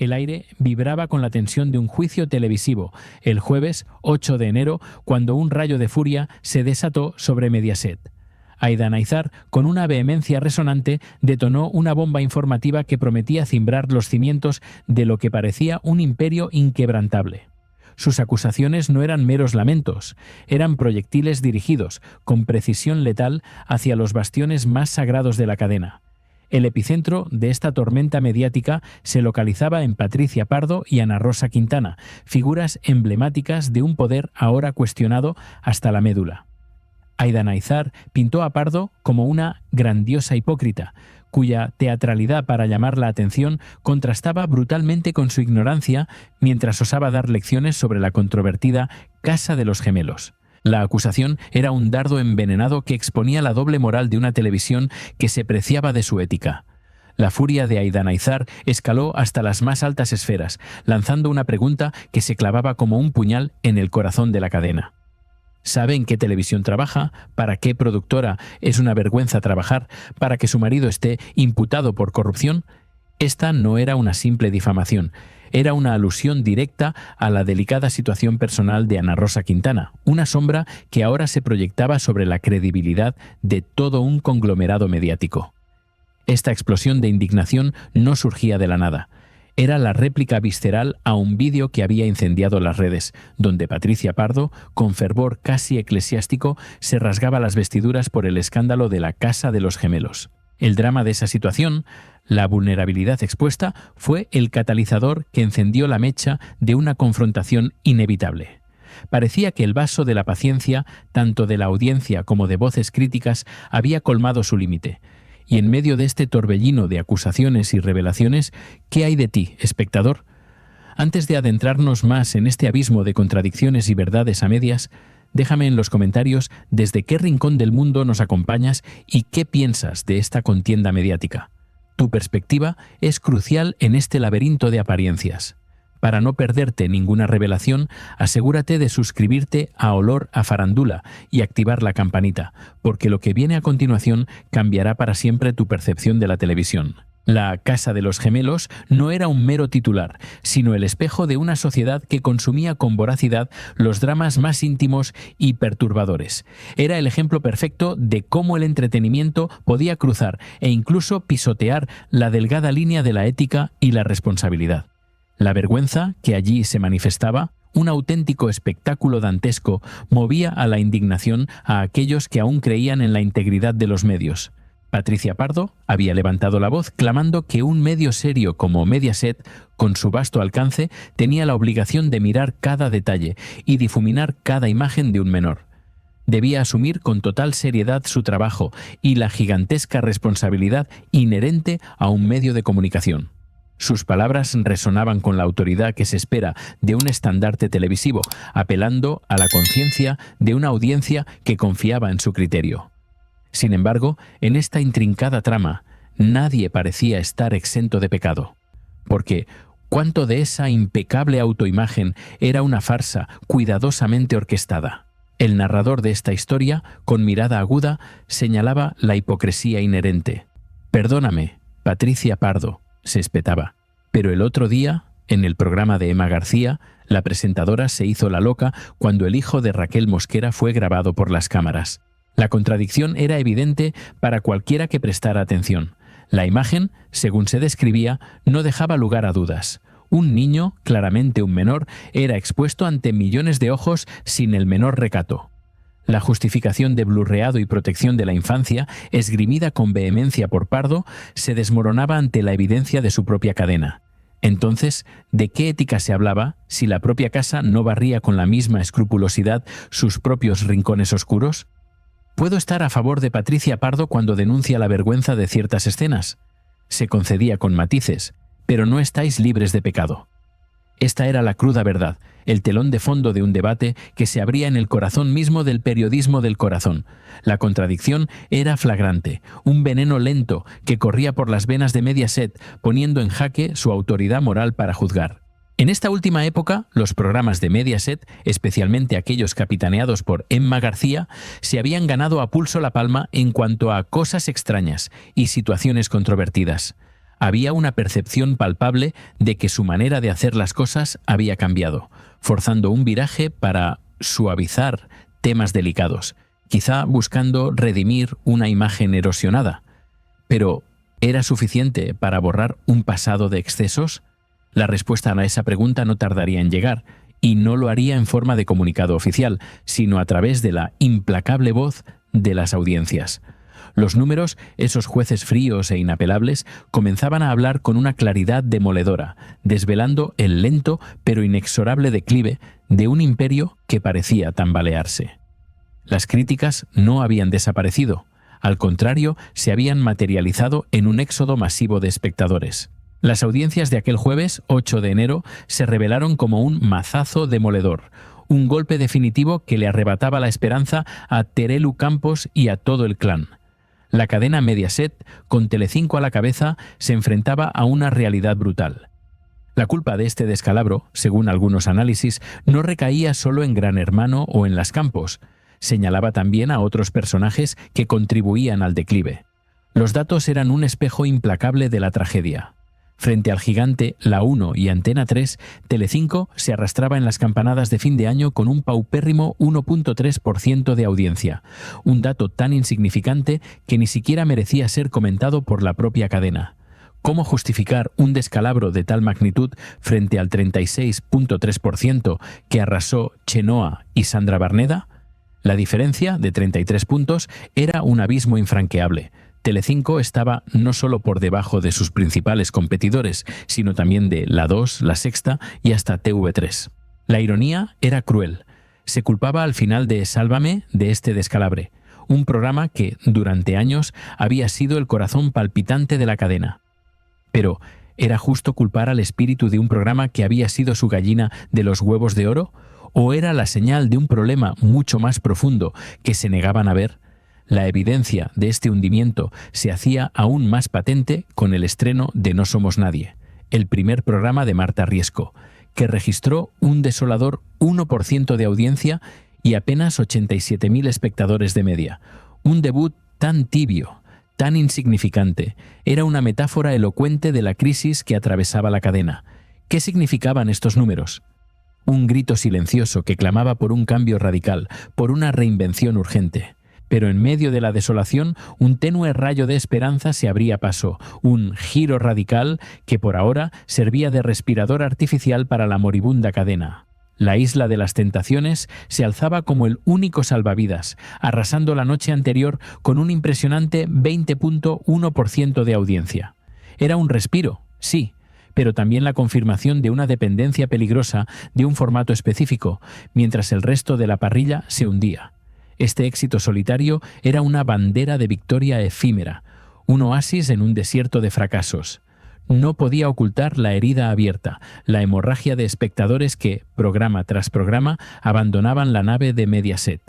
El aire vibraba con la tensión de un juicio televisivo, el jueves 8 de enero, cuando un rayo de furia se desató sobre Mediaset. Aida Naizar, con una vehemencia resonante, detonó una bomba informativa que prometía cimbrar los cimientos de lo que parecía un imperio inquebrantable. Sus acusaciones no eran meros lamentos, eran proyectiles dirigidos, con precisión letal, hacia los bastiones más sagrados de la cadena. El epicentro de esta tormenta mediática se localizaba en Patricia Pardo y Ana Rosa Quintana, figuras emblemáticas de un poder ahora cuestionado hasta la médula. Aida Naizar pintó a Pardo como una grandiosa hipócrita, cuya teatralidad para llamar la atención contrastaba brutalmente con su ignorancia mientras osaba dar lecciones sobre la controvertida Casa de los Gemelos. La acusación era un dardo envenenado que exponía la doble moral de una televisión que se preciaba de su ética. La furia de Aida Naizar escaló hasta las más altas esferas, lanzando una pregunta que se clavaba como un puñal en el corazón de la cadena. ¿Sabe en qué televisión trabaja? ¿Para qué productora es una vergüenza trabajar? ¿Para que su marido esté imputado por corrupción? Esta no era una simple difamación, era una alusión directa a la delicada situación personal de Ana Rosa Quintana, una sombra que ahora se proyectaba sobre la credibilidad de todo un conglomerado mediático. Esta explosión de indignación no surgía de la nada. Era la réplica visceral a un vídeo que había incendiado las redes, donde Patricia Pardo, con fervor casi eclesiástico, se rasgaba las vestiduras por el escándalo de la Casa de los Gemelos. El drama de esa situación, la vulnerabilidad expuesta, fue el catalizador que encendió la mecha de una confrontación inevitable. Parecía que el vaso de la paciencia, tanto de la audiencia como de voces críticas, había colmado su límite. Y en medio de este torbellino de acusaciones y revelaciones, ¿qué hay de ti, espectador? Antes de adentrarnos más en este abismo de contradicciones y verdades a medias, déjame en los comentarios desde qué rincón del mundo nos acompañas y qué piensas de esta contienda mediática. Tu perspectiva es crucial en este laberinto de apariencias. Para no perderte ninguna revelación, asegúrate de suscribirte a Olor a Farándula y activar la campanita, porque lo que viene a continuación cambiará para siempre tu percepción de la televisión. La Casa de los Gemelos no era un mero titular, sino el espejo de una sociedad que consumía con voracidad los dramas más íntimos y perturbadores. Era el ejemplo perfecto de cómo el entretenimiento podía cruzar e incluso pisotear la delgada línea de la ética y la responsabilidad. La vergüenza que allí se manifestaba, un auténtico espectáculo dantesco, movía a la indignación a aquellos que aún creían en la integridad de los medios. Patricia Pardo había levantado la voz clamando que un medio serio como Mediaset, con su vasto alcance, tenía la obligación de mirar cada detalle y difuminar cada imagen de un menor. Debía asumir con total seriedad su trabajo y la gigantesca responsabilidad inherente a un medio de comunicación. Sus palabras resonaban con la autoridad que se espera de un estandarte televisivo, apelando a la conciencia de una audiencia que confiaba en su criterio. Sin embargo, en esta intrincada trama, nadie parecía estar exento de pecado. Porque ¿cuánto de esa impecable autoimagen era una farsa cuidadosamente orquestada? El narrador de esta historia, con mirada aguda, señalaba la hipocresía inherente. «Perdóname, Patricia Pardo», se espetaba. Pero el otro día, en el programa de Emma García, la presentadora se hizo la loca cuando el hijo de Raquel Mosquera fue grabado por las cámaras. La contradicción era evidente para cualquiera que prestara atención. La imagen, según se describía, no dejaba lugar a dudas. Un niño, claramente un menor, era expuesto ante millones de ojos sin el menor recato. La justificación de blurreado y protección de la infancia, esgrimida con vehemencia por Pardo, se desmoronaba ante la evidencia de su propia cadena. Entonces, ¿de qué ética se hablaba si la propia casa no barría con la misma escrupulosidad sus propios rincones oscuros? ¿Puedo estar a favor de Patricia Pardo cuando denuncia la vergüenza de ciertas escenas? Se concedía con matices, pero no estáis libres de pecado. Esta era la cruda verdad, el telón de fondo de un debate que se abría en el corazón mismo del periodismo del corazón. La contradicción era flagrante, un veneno lento que corría por las venas de Mediaset, poniendo en jaque su autoridad moral para juzgar. En esta última época, los programas de Mediaset, especialmente aquellos capitaneados por Emma García, se habían ganado a pulso la palma en cuanto a cosas extrañas y situaciones controvertidas. Había una percepción palpable de que su manera de hacer las cosas había cambiado, forzando un viraje para suavizar temas delicados, quizá buscando redimir una imagen erosionada. Pero, ¿era suficiente para borrar un pasado de excesos? La respuesta a esa pregunta no tardaría en llegar, y no lo haría en forma de comunicado oficial, sino a través de la implacable voz de las audiencias. Los números, esos jueces fríos e inapelables, comenzaban a hablar con una claridad demoledora, desvelando el lento pero inexorable declive de un imperio que parecía tambalearse. Las críticas no habían desaparecido, al contrario, se habían materializado en un éxodo masivo de espectadores. Las audiencias de aquel jueves, 8 de enero, se revelaron como un mazazo demoledor, un golpe definitivo que le arrebataba la esperanza a Terelu Campos y a todo el clan. La cadena Mediaset, con Telecinco a la cabeza, se enfrentaba a una realidad brutal. La culpa de este descalabro, según algunos análisis, no recaía solo en Gran Hermano o en Las Campos. Señalaba también a otros personajes que contribuían al declive. Los datos eran un espejo implacable de la tragedia. Frente al gigante La 1 y Antena 3, Telecinco se arrastraba en las campanadas de fin de año con un paupérrimo 1.3% de audiencia, un dato tan insignificante que ni siquiera merecía ser comentado por la propia cadena. ¿Cómo justificar un descalabro de tal magnitud frente al 36.3% que arrasó Chenoa y Sandra Barneda? La diferencia, de 33 puntos, era un abismo infranqueable. Telecinco estaba no solo por debajo de sus principales competidores, sino también de La 2, La Sexta y hasta TV3. La ironía era cruel. Se culpaba al final de Sálvame de este descalabre, un programa que, durante años, había sido el corazón palpitante de la cadena. Pero, ¿era justo culpar al espíritu de un programa que había sido su gallina de los huevos de oro? ¿O era la señal de un problema mucho más profundo que se negaban a ver? La evidencia de este hundimiento se hacía aún más patente con el estreno de No Somos Nadie, el primer programa de Marta Riesco, que registró un desolador 1% de audiencia y apenas 87.000 espectadores de media. Un debut tan tibio, tan insignificante, era una metáfora elocuente de la crisis que atravesaba la cadena. ¿Qué significaban estos números? Un grito silencioso que clamaba por un cambio radical, por una reinvención urgente. Pero en medio de la desolación, un tenue rayo de esperanza se abría paso, un giro radical que por ahora servía de respirador artificial para la moribunda cadena. La isla de las tentaciones se alzaba como el único salvavidas, arrasando la noche anterior con un impresionante 20.1% de audiencia. Era un respiro, sí, pero también la confirmación de una dependencia peligrosa de un formato específico, mientras el resto de la parrilla se hundía. Este éxito solitario era una bandera de victoria efímera, un oasis en un desierto de fracasos. No podía ocultar la herida abierta, la hemorragia de espectadores que, programa tras programa, abandonaban la nave de Mediaset.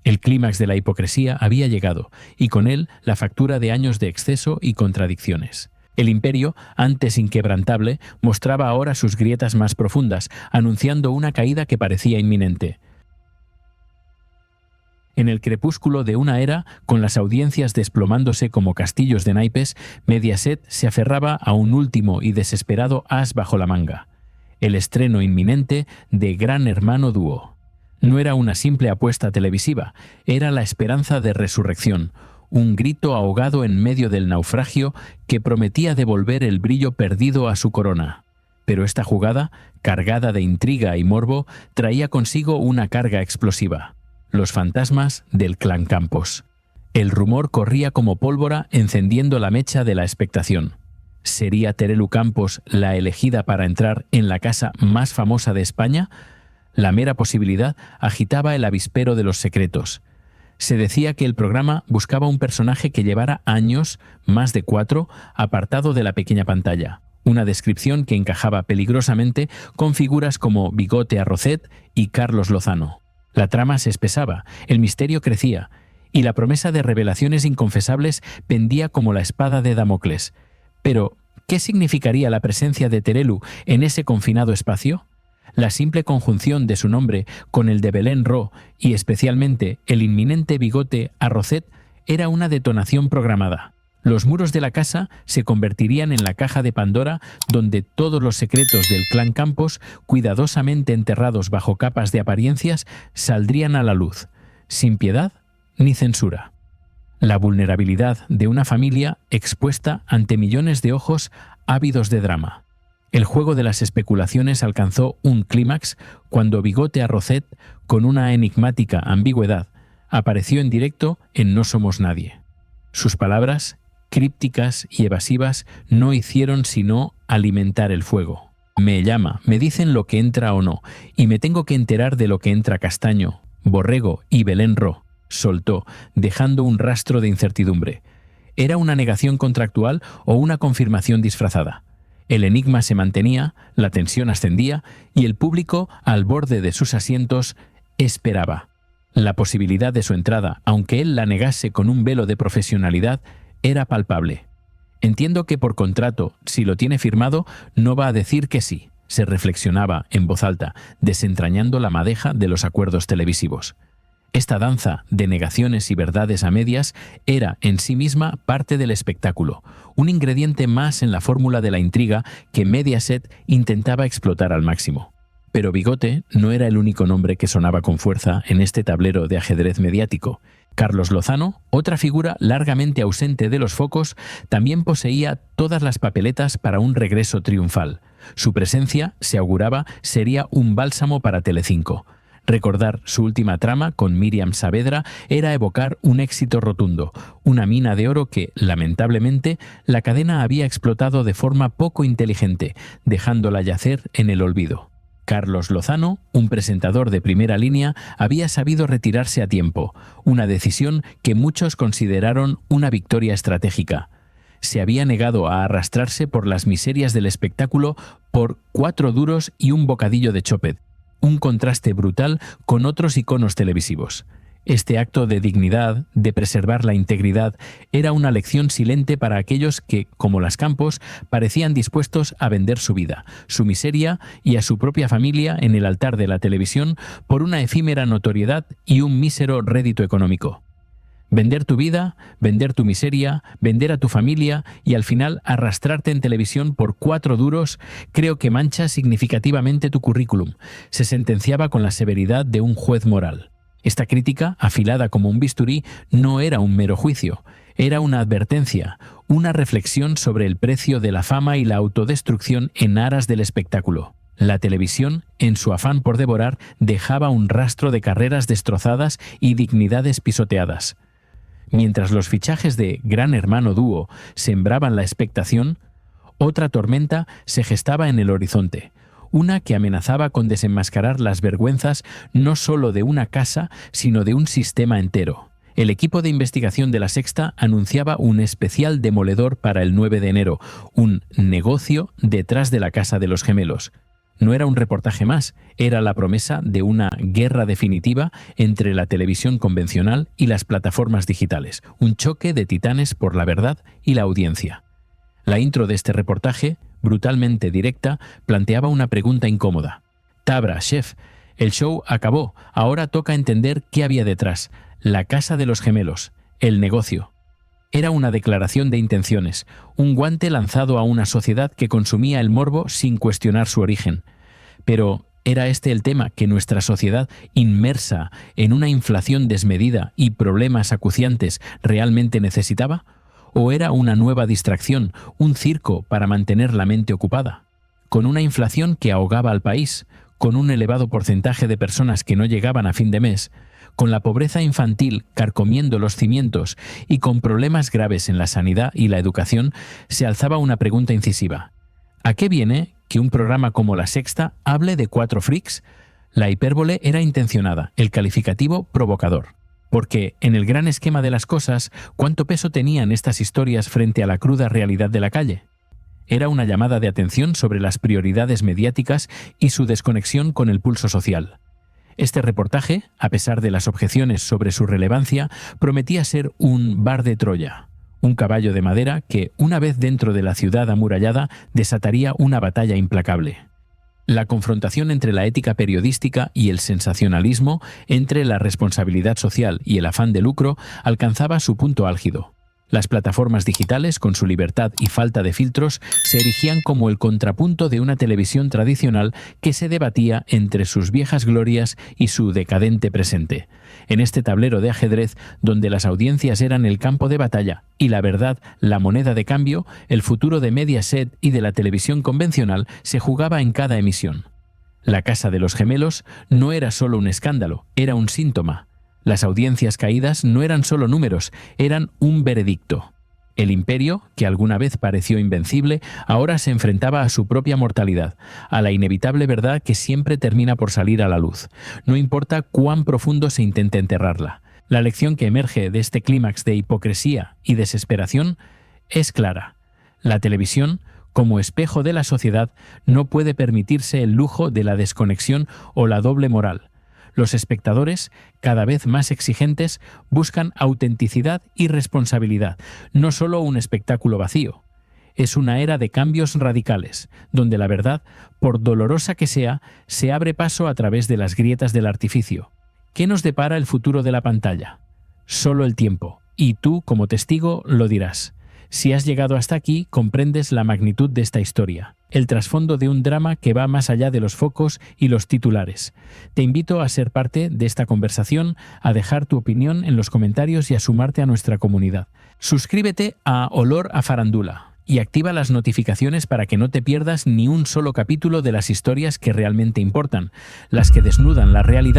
El clímax de la hipocresía había llegado, y con él la factura de años de exceso y contradicciones. El imperio, antes inquebrantable, mostraba ahora sus grietas más profundas, anunciando una caída que parecía inminente. En el crepúsculo de una era, con las audiencias desplomándose como castillos de naipes, Mediaset se aferraba a un último y desesperado as bajo la manga: el estreno inminente de Gran Hermano Dúo. No era una simple apuesta televisiva, era la esperanza de resurrección, un grito ahogado en medio del naufragio que prometía devolver el brillo perdido a su corona. Pero esta jugada, cargada de intriga y morbo, traía consigo una carga explosiva: los fantasmas del clan Campos. El rumor corría como pólvora encendiendo la mecha de la expectación. ¿Sería Terelu Campos la elegida para entrar en la casa más famosa de España? La mera posibilidad agitaba el avispero de los secretos. Se decía que el programa buscaba un personaje que llevara años, más de 4, apartado de la pequeña pantalla. Una descripción que encajaba peligrosamente con figuras como Bigote Arrocet y Carlos Lozano. La trama se espesaba, el misterio crecía, y la promesa de revelaciones inconfesables pendía como la espada de Damocles. Pero, ¿qué significaría la presencia de Terelu en ese confinado espacio? La simple conjunción de su nombre con el de Belén Ro y especialmente el inminente Bigote Arrocet era una detonación programada. Los muros de la casa se convertirían en la caja de Pandora donde todos los secretos del clan Campos, cuidadosamente enterrados bajo capas de apariencias, saldrían a la luz, sin piedad ni censura. La vulnerabilidad de una familia expuesta ante millones de ojos ávidos de drama. El juego de las especulaciones alcanzó un clímax cuando Bigote Arrocet, con una enigmática ambigüedad, apareció en directo en No Somos Nadie. Sus palabras, crípticas y evasivas, no hicieron sino alimentar el fuego. Me llama, me dicen lo que entra o no, y me tengo que enterar de lo que entra Castaño, Borrego y Belén Ro, soltó, dejando un rastro de incertidumbre. ¿Era una negación contractual o una confirmación disfrazada? El enigma se mantenía, la tensión ascendía y el público, al borde de sus asientos, esperaba. La posibilidad de su entrada, aunque él la negase con un velo de profesionalidad, era palpable. Entiendo que por contrato, si lo tiene firmado, no va a decir que sí, se reflexionaba en voz alta, desentrañando la madeja de los acuerdos televisivos. Esta danza de negaciones y verdades a medias era en sí misma parte del espectáculo, un ingrediente más en la fórmula de la intriga que Mediaset intentaba explotar al máximo. Pero Bigote no era el único nombre que sonaba con fuerza en este tablero de ajedrez mediático. Carlos Lozano, otra figura largamente ausente de los focos, también poseía todas las papeletas para un regreso triunfal. Su presencia, se auguraba, sería un bálsamo para Telecinco. Recordar su última trama con Míriam Saavedra era evocar un éxito rotundo, una mina de oro que, lamentablemente, la cadena había explotado de forma poco inteligente, dejándola yacer en el olvido. Carlos Lozano, un presentador de primera línea, había sabido retirarse a tiempo, una decisión que muchos consideraron una victoria estratégica. Se había negado a arrastrarse por las miserias del espectáculo por 4 duros y un bocadillo de chopet, un contraste brutal con otros iconos televisivos. Este acto de dignidad, de preservar la integridad, era una lección silente para aquellos que, como las Campos, parecían dispuestos a vender su vida, su miseria y a su propia familia en el altar de la televisión por una efímera notoriedad y un mísero rédito económico. Vender tu vida, vender tu miseria, vender a tu familia y al final arrastrarte en televisión por 4 duros, creo que mancha significativamente tu currículum, se sentenciaba con la severidad de un juez moral. Esta crítica, afilada como un bisturí, no era un mero juicio, era una advertencia, una reflexión sobre el precio de la fama y la autodestrucción en aras del espectáculo. La televisión, en su afán por devorar, dejaba un rastro de carreras destrozadas y dignidades pisoteadas. Mientras los fichajes de Gran Hermano Dúo sembraban la expectación, otra tormenta se gestaba en el horizonte, una que amenazaba con desenmascarar las vergüenzas no solo de una casa, sino de un sistema entero. El equipo de investigación de La Sexta anunciaba un especial demoledor para el 9 de enero, un negocio detrás de la Casa de los Gemelos. No era un reportaje más, era la promesa de una guerra definitiva entre la televisión convencional y las plataformas digitales, un choque de titanes por la verdad y la audiencia. La intro de este reportaje, brutalmente directa, planteaba una pregunta incómoda. Tabra, chef, el show acabó, ahora toca entender qué había detrás, la Casa de los Gemelos, el negocio. Era una declaración de intenciones, un guante lanzado a una sociedad que consumía el morbo sin cuestionar su origen. Pero, ¿era este el tema que nuestra sociedad, inmersa en una inflación desmedida y problemas acuciantes, realmente necesitaba? ¿O era una nueva distracción, un circo para mantener la mente ocupada? Con una inflación que ahogaba al país, con un elevado porcentaje de personas que no llegaban a fin de mes, con la pobreza infantil carcomiendo los cimientos y con problemas graves en la sanidad y la educación, se alzaba una pregunta incisiva. ¿A qué viene que un programa como La Sexta hable de 4 freaks? La hipérbole era intencionada, el calificativo provocador. Porque, en el gran esquema de las cosas, ¿cuánto peso tenían estas historias frente a la cruda realidad de la calle? Era una llamada de atención sobre las prioridades mediáticas y su desconexión con el pulso social. Este reportaje, a pesar de las objeciones sobre su relevancia, prometía ser un bar de Troya, un caballo de madera que, una vez dentro de la ciudad amurallada, desataría una batalla implacable. La confrontación entre la ética periodística y el sensacionalismo, entre la responsabilidad social y el afán de lucro, alcanzaba su punto álgido. Las plataformas digitales, con su libertad y falta de filtros, se erigían como el contrapunto de una televisión tradicional que se debatía entre sus viejas glorias y su decadente presente. En este tablero de ajedrez, donde las audiencias eran el campo de batalla y la verdad la moneda de cambio, el futuro de Mediaset y de la televisión convencional se jugaba en cada emisión. La Casa de los Gemelos no era solo un escándalo, era un síntoma. Las audiencias caídas no eran solo números, eran un veredicto. El imperio, que alguna vez pareció invencible, ahora se enfrentaba a su propia mortalidad, a la inevitable verdad que siempre termina por salir a la luz. No importa cuán profundo se intente enterrarla. La lección que emerge de este clímax de hipocresía y desesperación es clara. La televisión, como espejo de la sociedad, no puede permitirse el lujo de la desconexión o la doble moral. Los espectadores, cada vez más exigentes, buscan autenticidad y responsabilidad, no solo un espectáculo vacío. Es una era de cambios radicales, donde la verdad, por dolorosa que sea, se abre paso a través de las grietas del artificio. ¿Qué nos depara el futuro de la pantalla? Solo el tiempo, y tú, como testigo, lo dirás. Si has llegado hasta aquí, comprendes la magnitud de esta historia, el trasfondo de un drama que va más allá de los focos y los titulares. Te invito a ser parte de esta conversación, a dejar tu opinión en los comentarios y a sumarte a nuestra comunidad. Suscríbete a Olor a Farándula y activa las notificaciones para que no te pierdas ni un solo capítulo de las historias que realmente importan, las que desnudan la realidad